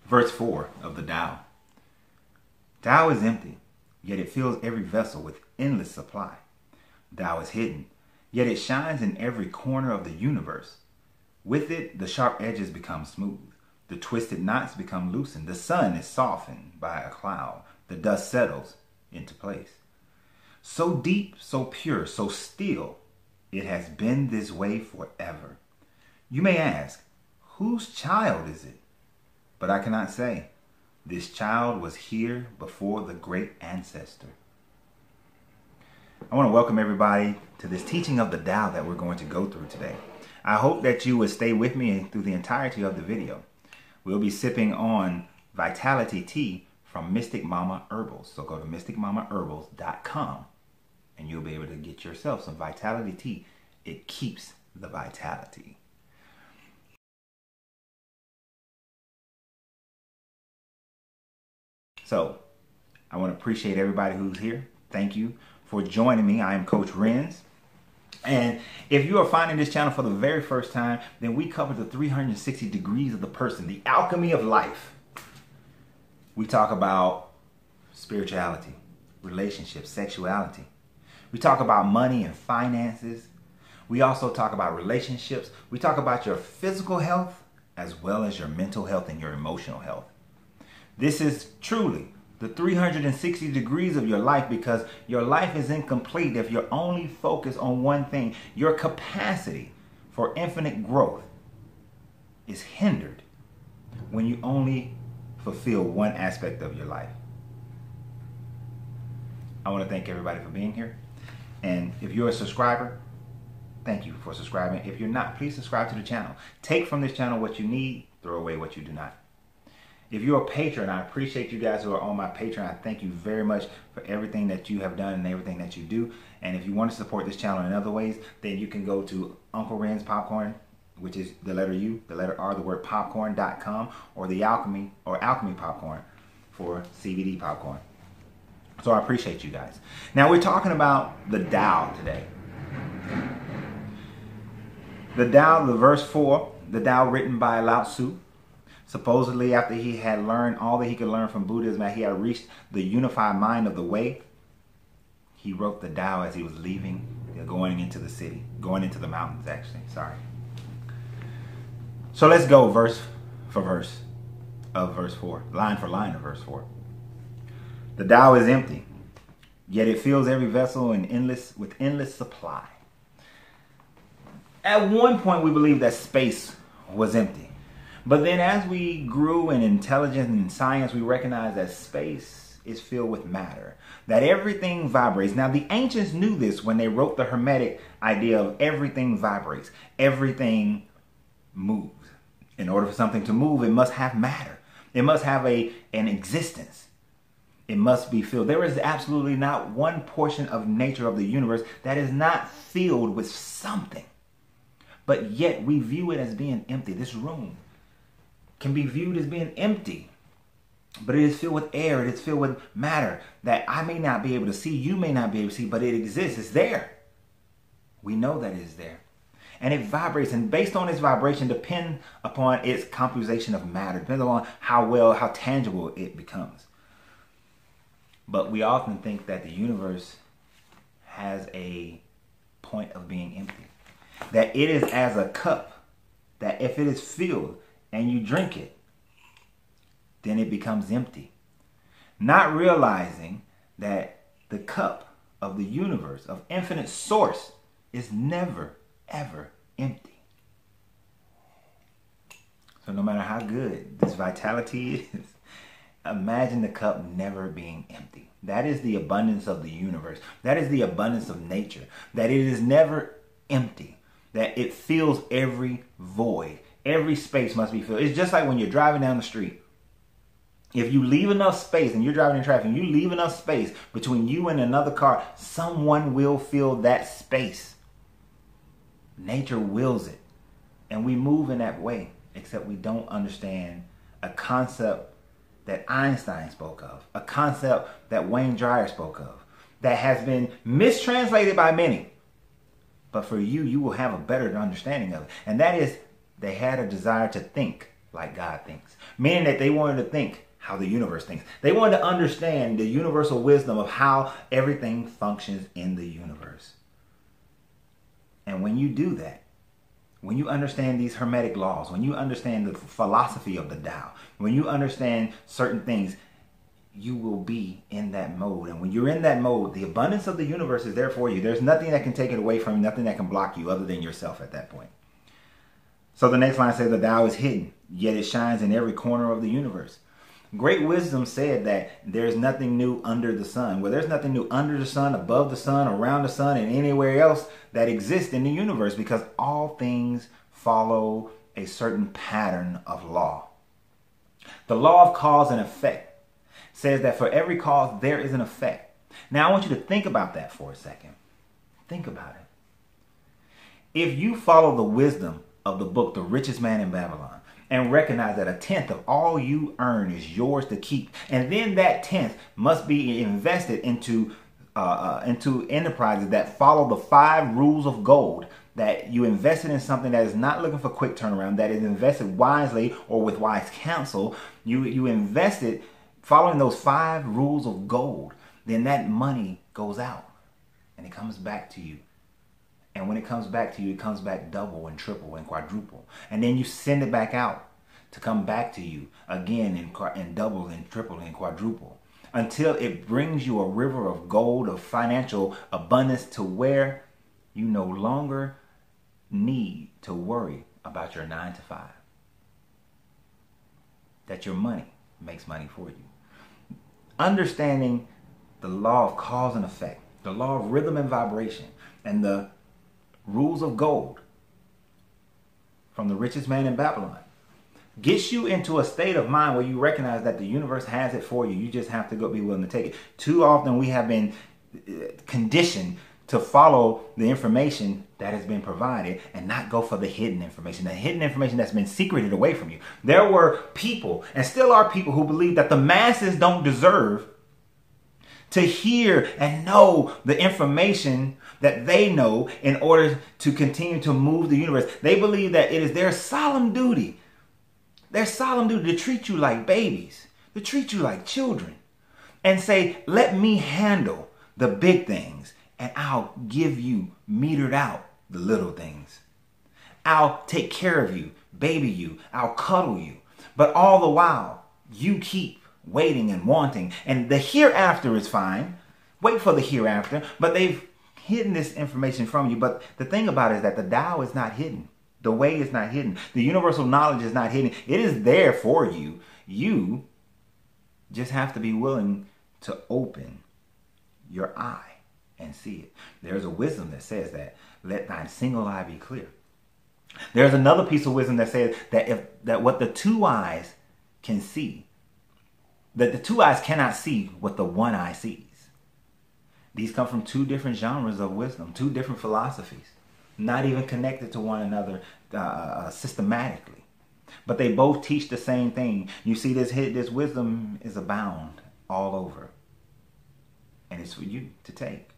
Verse 4 of the Tao. Tao is empty, yet it fills every vessel with endless supply. Tao is hidden, yet it shines in every corner of the universe. With it, the sharp edges become smooth. The twisted knots become loosened. The sun is softened by a cloud. The dust settles into place. So deep, so pure, so still, it has been this way forever. You may ask, whose child is it? But I cannot say. This child was here before the great ancestor. I want to welcome everybody to this teaching of the Tao that we're going to go through today. I hope that you will stay with me through the entirety of the video. We'll be sipping on Vitality Tea from Mystic Mama Herbals. So go to mysticmamaherbals.com and you'll be able to get yourself some Vitality Tea. It keeps the vitality. So I want to appreciate everybody who's here. Thank you for joining me. I am Coach Renz. And if you are finding this channel for the very first time, then we cover the 360 degrees of the person, the alchemy of life. We talk about spirituality, relationships, sexuality. We talk about money and finances. We also talk about relationships. We talk about your physical health as well as your mental health and your emotional health. This is truly the 360 degrees of your life, because your life is incomplete if you're only focused on one thing. Your capacity for infinite growth is hindered when you only fulfill one aspect of your life. I want to thank everybody for being here. And if you're a subscriber, thank you for subscribing. If you're not, please subscribe to the channel. Take from this channel what you need, throw away what you do not. If you're a patron, I appreciate you guys who are on my Patreon. I thank you very much for everything that you have done and everything that you do. And if you want to support this channel in other ways, then you can go to Uncle Renz Popcorn, which is the letter U, the letter R, the word popcorn.com, or the Alchemy Popcorn for CBD popcorn. So I appreciate you guys. Now we're talking about the Tao today. The Tao, the verse 4, the Tao written by Lao Tzu. Supposedly, after he had learned all that he could learn from Buddhism, that he had reached the unified mind of the way, he wrote the Tao as he was leaving, going into the city, going into the mountains, actually. Sorry. So let's go verse for verse of verse 4, line for line of verse 4. The Tao is empty, yet it fills every vessel with endless supply. At one point, we believed that space was empty. But then as we grew in intelligence and science, we recognized that space is filled with matter, that everything vibrates. Now, the ancients knew this when they wrote the Hermetic idea of everything vibrates, everything moves. In order for something to move, it must have matter. It must have an existence. It must be filled. There is absolutely not one portion of nature of the universe that is not filled with something. But yet we view it as being empty. This room can be viewed as being empty, but it is filled with air. It is filled with matter that I may not be able to see, you may not be able to see, but it exists. It's there. We know that it is there. And it vibrates, and based on its vibration, depend upon its composition of matter, depends on how tangible it becomes. But we often think that the universe has a point of being empty, that it is as a cup, that if it is filled and you drink it, then it becomes empty. Not realizing that the cup of the universe, of infinite source, is never, ever empty. So no matter how good this vitality is, imagine the cup never being empty. That is the abundance of the universe. That is the abundance of nature. That it is never empty. That it fills every void. Every space must be filled. It's just like when you're driving down the street. If you leave enough space, and you're driving in traffic, and you leave enough space between you and another car, someone will fill that space. Nature wills it. And we move in that way, except we don't understand a concept that Einstein spoke of, a concept that Wayne Dyer spoke of, that has been mistranslated by many. But for you, you will have a better understanding of it. And that is, they had a desire to think like God thinks. Meaning that they wanted to think how the universe thinks. They wanted to understand the universal wisdom of how everything functions in the universe. And when you do that, when you understand these hermetic laws, when you understand the philosophy of the Tao, when you understand certain things, you will be in that mode. And when you're in that mode, the abundance of the universe is there for you. There's nothing that can take it away from you, nothing that can block you other than yourself at that point. So the next line says the Tao is hidden, yet it shines in every corner of the universe. Great wisdom said that there's nothing new under the sun. Well, there's nothing new under the sun, above the sun, around the sun, and anywhere else that exists in the universe, because all things follow a certain pattern of law. The law of cause and effect says that for every cause, there is an effect. Now, I want you to think about that for a second. Think about it. If you follow the wisdom of the book, The Richest Man in Babylon, and recognize that 1/10 of all you earn is yours to keep, and then that 10th must be invested into enterprises that follow the 5 rules of gold, that you invested in something that is not looking for quick turnaround, that is invested wisely or with wise counsel, you invested following those 5 rules of gold, then that money goes out and it comes back to you. And when it comes back to you, it comes back double and triple and quadruple. And then you send it back out to come back to you again in double and triple and quadruple, until it brings you a river of gold, of financial abundance, to where you no longer need to worry about your 9 to 5. That your money makes money for you. Understanding the law of cause and effect, the law of rhythm and vibration, and the rules of gold from The Richest Man in Babylon gets you into a state of mind where you recognize that the universe has it for you. You just have to go be willing to take it. Too often we have been conditioned to follow the information that has been provided and not go for the hidden information that's been secreted away from you. There were people, and still are people, who believe that the masses don't deserve to hear and know the information that they know in order to continue to move the universe. They believe that it is their solemn duty to treat you like babies, to treat you like children, and say, let me handle the big things, and I'll give you metered out the little things. I'll take care of you, baby you, I'll cuddle you. But all the while, you keep waiting and wanting, and the hereafter is fine. Wait for the hereafter, but they've hidden this information from you. But the thing about it is that the Tao is not hidden. The way is not hidden. The universal knowledge is not hidden. It is there for you. You just have to be willing to open your eye and see it. There's a wisdom that says that, let thine single eye be clear. There's another piece of wisdom that says that what the 2 eyes can see, that the 2 eyes cannot see what the 1 eye sees. These come from 2 different genres of wisdom, 2 different philosophies, not even connected to one another systematically. But they both teach the same thing. You see, this wisdom is abound all over. And it's for you to take.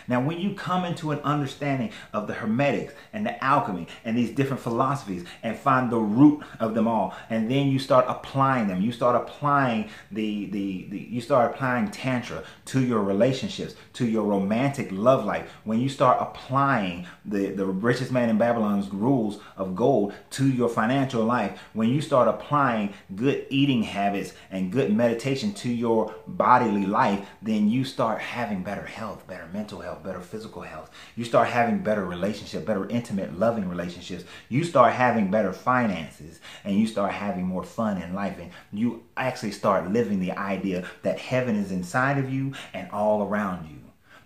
Now, when you come into an understanding of the hermetics and the alchemy and these different philosophies and find the root of them all, and then you start applying them, you start applying you start applying Tantra to your relationships, to your romantic love life. When you start applying the Richest Man in Babylon's rules of gold to your financial life, when you start applying good eating habits and good meditation to your bodily life, then you start having better health, better mental health, better physical health. You start having better relationships, better intimate, loving relationships. You start having better finances, and you start having more fun in life. And you actually start living the idea that heaven is inside of you and all around you.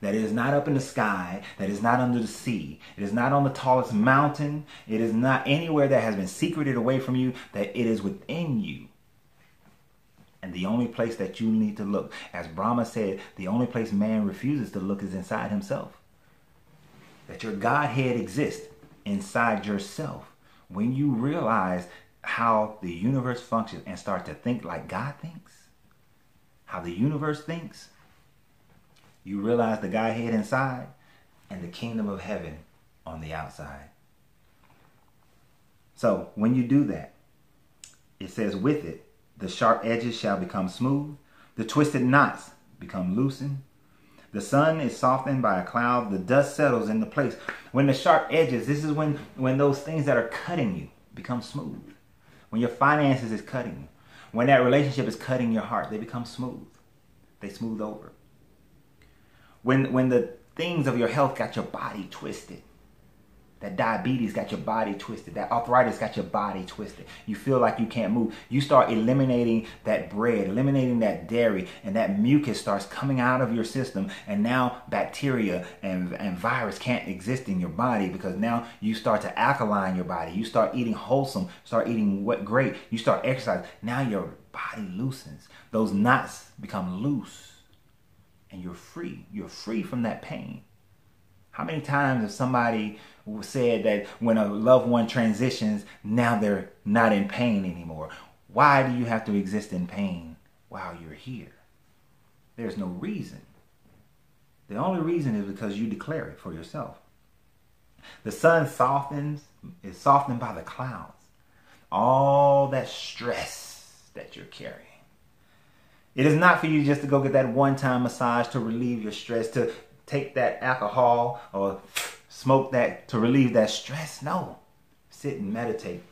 That it is not up in the sky, that it is not under the sea, it is not on the tallest mountain, it is not anywhere that has been secreted away from you, that it is within you. And the only place that you need to look, as Brahma said, the only place man refuses to look is inside himself. That your Godhead exists inside yourself. When you realize how the universe functions and start to think like God thinks, how the universe thinks, you realize the Godhead inside and the kingdom of heaven on the outside. So when you do that, It says, with it, the sharp edges shall become smooth, the twisted knots become loosened. The sun is softened by a cloud, the dust settles into place. When the sharp edges, this is when those things that are cutting you become smooth. When your finances is cutting you. When that relationship is cutting your heart, they become smooth. They smooth over. When the things of your health got your body twisted. That diabetes got your body twisted. That arthritis got your body twisted. You feel like you can't move. You start eliminating that bread, eliminating that dairy, and that mucus starts coming out of your system. And now bacteria and virus can't exist in your body because now you start to alkaline your body. You start eating wholesome, start eating what great. You start exercising. Now your body loosens. Those knots become loose and you're free. You're free from that pain. How many times have somebody said that when a loved one transitions, now they're not in pain anymore? Why do you have to exist in pain while you're here? There's no reason. The only reason is because you declare it for yourself. The sun is softened by the clouds. All that stress that you're carrying. It is not for you just to go get that one-time massage to relieve your stress, to take that alcohol or smoke that to relieve that stress. No. Sit and meditate.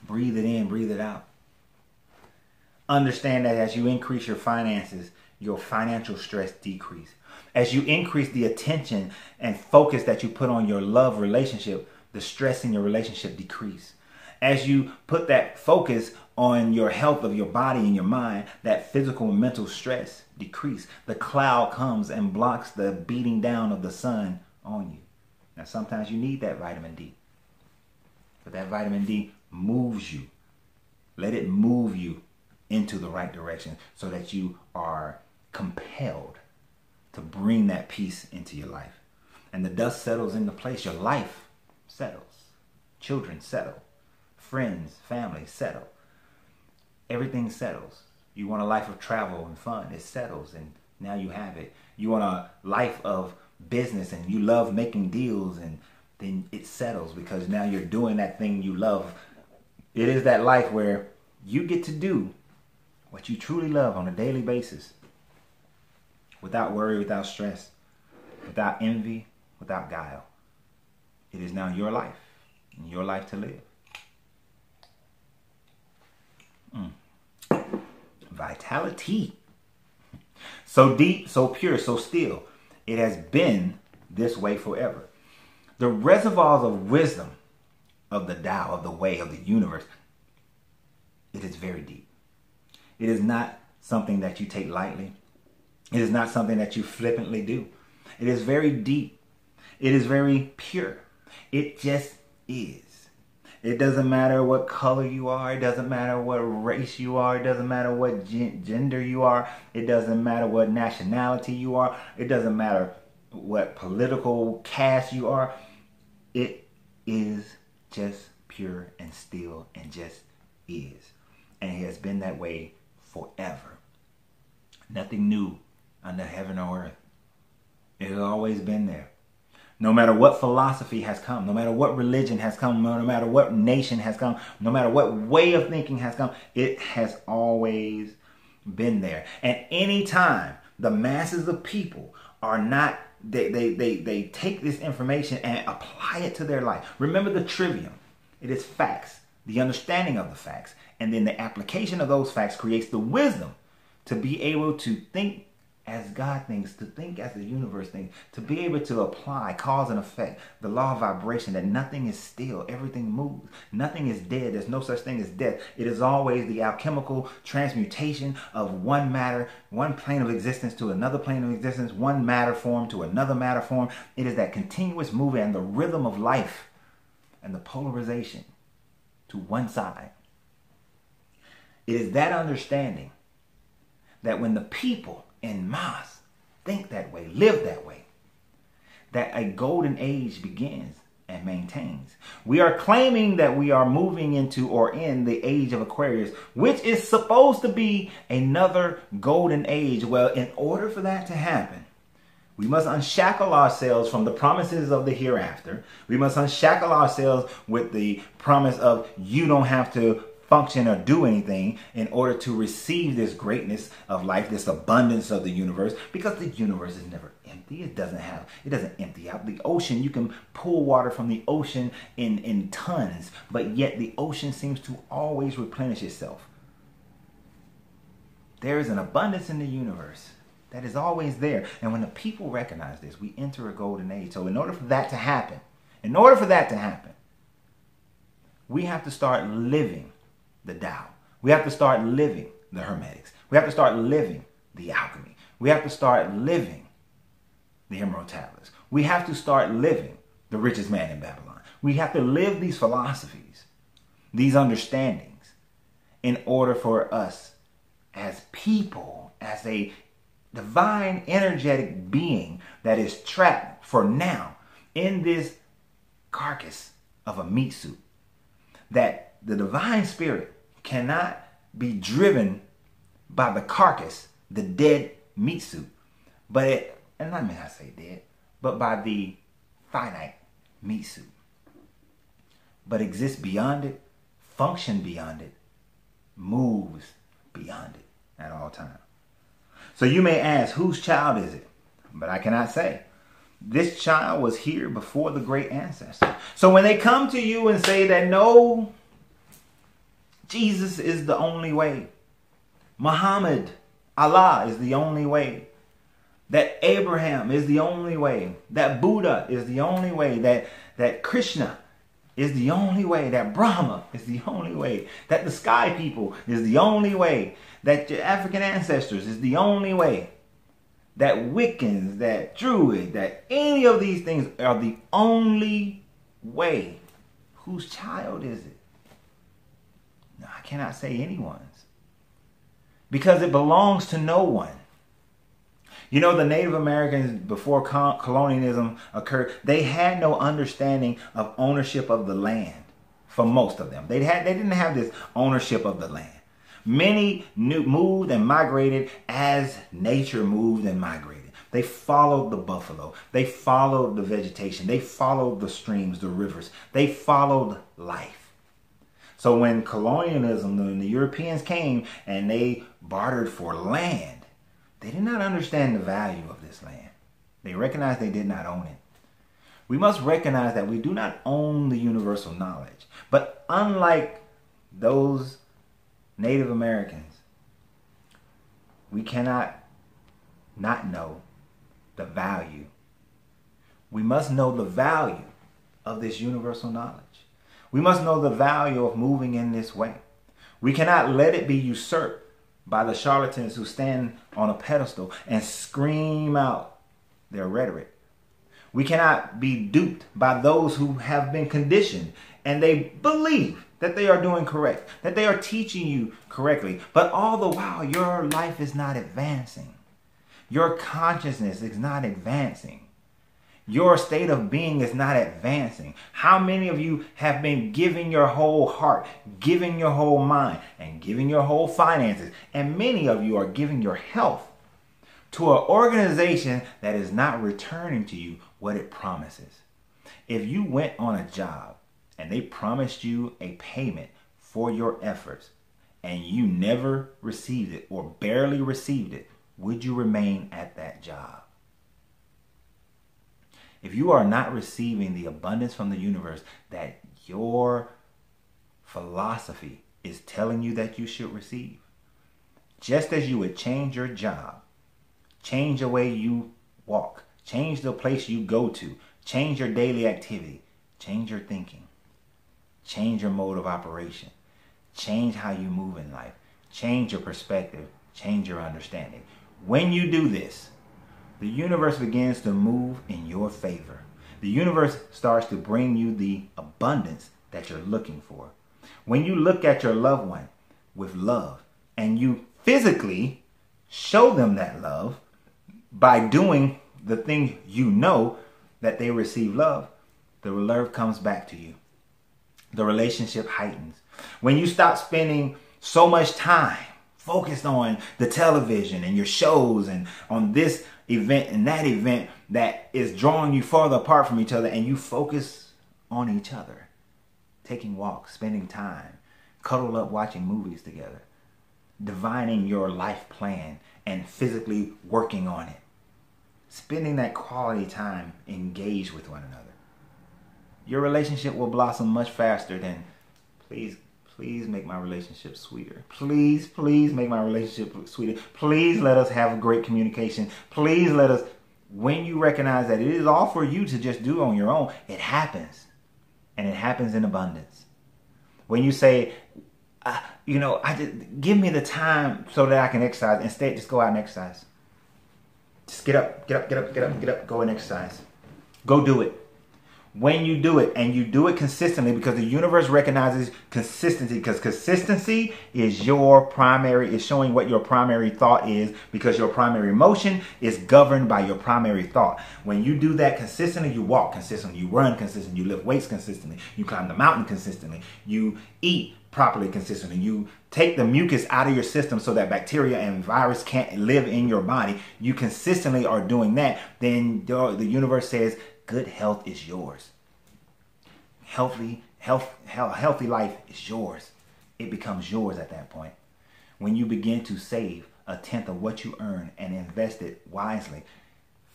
Breathe it in, breathe it out. Understand that as you increase your finances, your financial stress decrease. As you increase the attention and focus that you put on your love relationship, the stress in your relationship decrease. As you put that focus on your health of your body and your mind, that physical and mental stress decrease. The cloud comes and blocks the beating down of the sun on you. Now, sometimes you need that vitamin D. But that vitamin D moves you. Let it move you into the right direction so that you are compelled to bring that peace into your life. And the dust settles into place. Your life settles. Children settle. Friends, family settle. Everything settles. You want a life of travel and fun. It settles and now you have it. You want a life of business and you love making deals, and then it settles because now you're doing that thing you love. It is that life where you get to do what you truly love on a daily basis without worry, without stress, without envy, without guile. It is now your life and your life to live. Vitality. So deep, so pure, so still. It has been this way forever. The reservoirs of wisdom of the Tao, of the way, of the universe, it is very deep. It is not something that you take lightly. It is not something that you flippantly do. It is very deep. It is very pure. It just is. It doesn't matter what color you are. It doesn't matter what race you are. It doesn't matter what gender you are. It doesn't matter what nationality you are. It doesn't matter what political caste you are. It is just pure and still and just is. And it has been that way forever. Nothing new under heaven or earth. It has always been there. No matter what philosophy has come, no matter what religion has come, no matter what nation has come, no matter what way of thinking has come, it has always been there. And anytime the masses of people are not, they take this information and apply it to their life. Remember the trivium. It is facts, the understanding of the facts, and then the application of those facts creates the wisdom to be able to think as God thinks, to think as the universe thinks, to be able to apply cause and effect, the law of vibration, that nothing is still, everything moves, nothing is dead, there's no such thing as death. It is always the alchemical transmutation of one matter, one plane of existence to another plane of existence, one matter form to another matter form. It is that continuous movement and the rhythm of life and the polarization to one side. It is that understanding that when the people in mass think that way, live that way, that a golden age begins and maintains. We are claiming that we are moving into or in the age of Aquarius, which is supposed to be another golden age. Well, in order for that to happen, we must unshackle ourselves from the promises of the hereafter. We must unshackle ourselves with the promise of you don't have to function or do anything in order to receive this greatness of life, this abundance of the universe, because the universe is never empty. It doesn't empty out. The ocean, you can pull water from the ocean in tons, but yet the ocean seems to always replenish itself. There is an abundance in the universe that is always there. And when the people recognize this, we enter a golden age. So in order for that to happen, we have to start living the Tao. We have to start living the Hermetics. We have to start living the alchemy. We have to start living the Emerald Tablets. We have to start living the richest man in Babylon. We have to live these philosophies, these understandings, in order for us as people, as a divine energetic being that is trapped for now in this carcass of a meat suit, that the divine spirit cannot be driven by the carcass, the dead meat suit, but by the finite meat suit, but exists beyond it, function beyond it, moves beyond it at all times. So you may ask, whose child is it? But I cannot say. This child was here before the great ancestor. So when they come to you and say that no, Jesus is the only way, Muhammad, Allah is the only way, that Abraham is the only way, that Buddha is the only way, that Krishna is the only way, that Brahma is the only way, that the sky people is the only way, that your African ancestors is the only way, that Wiccans, that Druid, that any of these things are the only way. Whose child is it? No, I cannot say anyone's, because it belongs to no one. You know, the Native Americans, before colonialism occurred, they had no understanding of ownership of the land. For most of them, they didn't have this ownership of the land. Many moved and migrated as nature moved and migrated. They followed the buffalo. They followed the vegetation. They followed the streams, the rivers. They followed life. So when colonialism, when the Europeans came and they bartered for land, they did not understand the value of this land. They recognized they did not own it. We must recognize that we do not own the universal knowledge. But unlike those Native Americans, we cannot not know the value. We must know the value of this universal knowledge. We must know the value of moving in this way. We cannot let it be usurped by the charlatans who stand on a pedestal and scream out their rhetoric. We cannot be duped by those who have been conditioned and they believe that they are doing correct, that they are teaching you correctly, but all the while your life is not advancing. Your consciousness is not advancing. Your state of being is not advancing. How many of you have been giving your whole heart, giving your whole mind, and giving your whole finances? And many of you are giving your health to an organization that is not returning to you what it promises. If you went on a job and they promised you a payment for your efforts and you never received it or barely received it, would you remain at that job? If you are not receiving the abundance from the universe that your philosophy is telling you that you should receive, just as you would change your job, change the way you walk, change the place you go to, change your daily activity, change your thinking, change your mode of operation, change how you move in life, change your perspective, change your understanding. When you do this, the universe begins to move in your favor. The universe starts to bring you the abundance that you're looking for. When you look at your loved one with love and you physically show them that love by doing the thing you know that they receive love, the love comes back to you. The relationship heightens. When you stop spending so much time focused on the television and your shows and on this event and that event that is drawing you farther apart from each other, and you focus on each other, taking walks, spending time, cuddled up watching movies together, divining your life plan and physically working on it, spending that quality time engaged with one another. Your relationship will blossom much faster than, please make my relationship sweeter. Please make my relationship sweeter. Please let us have great communication. Please let us, when you recognize that it is all for you to just do on your own, it happens. And it happens in abundance. When you say, give me the time so that I can exercise. Instead, just go out and exercise. Just get up, go and exercise. Go do it. When you do it, and you do it consistently, because the universe recognizes consistency, because consistency is is showing what your primary thought is, because your primary emotion is governed by your primary thought. When you do that consistently, you walk consistently, you run consistently, you lift weights consistently, you climb the mountain consistently, you eat properly consistently, you take the mucus out of your system so that bacteria and virus can't live in your body. You consistently are doing that. Then the universe says, good health is yours. Healthy life is yours. It becomes yours at that point. When you begin to save 1/10 of what you earn and invest it wisely,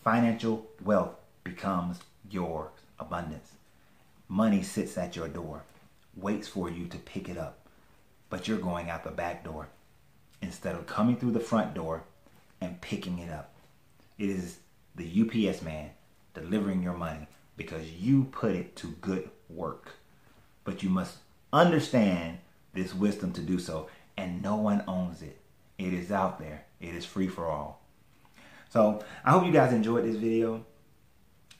financial wealth becomes your abundance. Money sits at your door, waits for you to pick it up, but you're going out the back door instead of coming through the front door and picking it up. It is the UPS man delivering your money because you put it to good work. But you must understand this wisdom to do so, and no one owns it. It is out there. It is free for all. So I hope you guys enjoyed this video.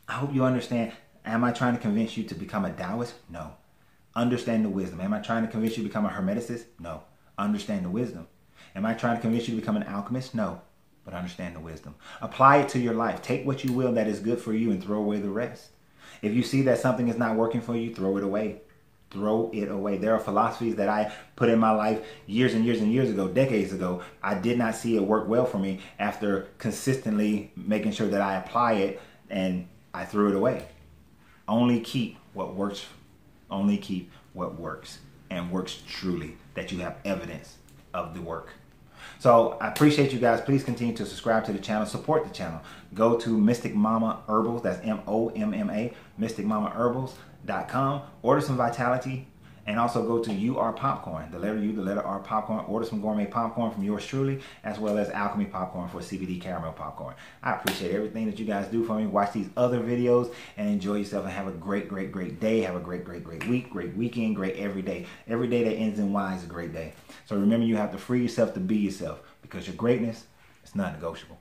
I hope you understand. Am I trying to convince you to become a Taoist? No. Understand the wisdom. Am I trying to convince you to become a Hermeticist? No. Understand the wisdom. Am I trying to convince you to become an alchemist? No. But understand the wisdom. Apply it to your life. Take what you will that is good for you and throw away the rest. If you see that something is not working for you, throw it away. Throw it away. There are philosophies that I put in my life years and years and years ago, decades ago. I did not see it work well for me after consistently making sure that I apply it, and I threw it away. Only keep what works. Only keep what works, and works truly, that you have evidence of the work. So I appreciate you guys. Please continue to subscribe to the channel, support the channel. Go to Mystic Mama Herbals, that's MOMMA, mysticmamaherbals.com. Order some Vitality, and also go to UR Popcorn, the letter U, the letter R Popcorn. Order some gourmet popcorn from yours truly, as well as Alchemy Popcorn for CBD caramel popcorn. I appreciate everything that you guys do for me. Watch these other videos and enjoy yourself, and have a great day. Have a great week, great weekend, great every day. Every day that ends in Y is a great day. So remember, you have to free yourself to be yourself, because your greatness is non-negotiable.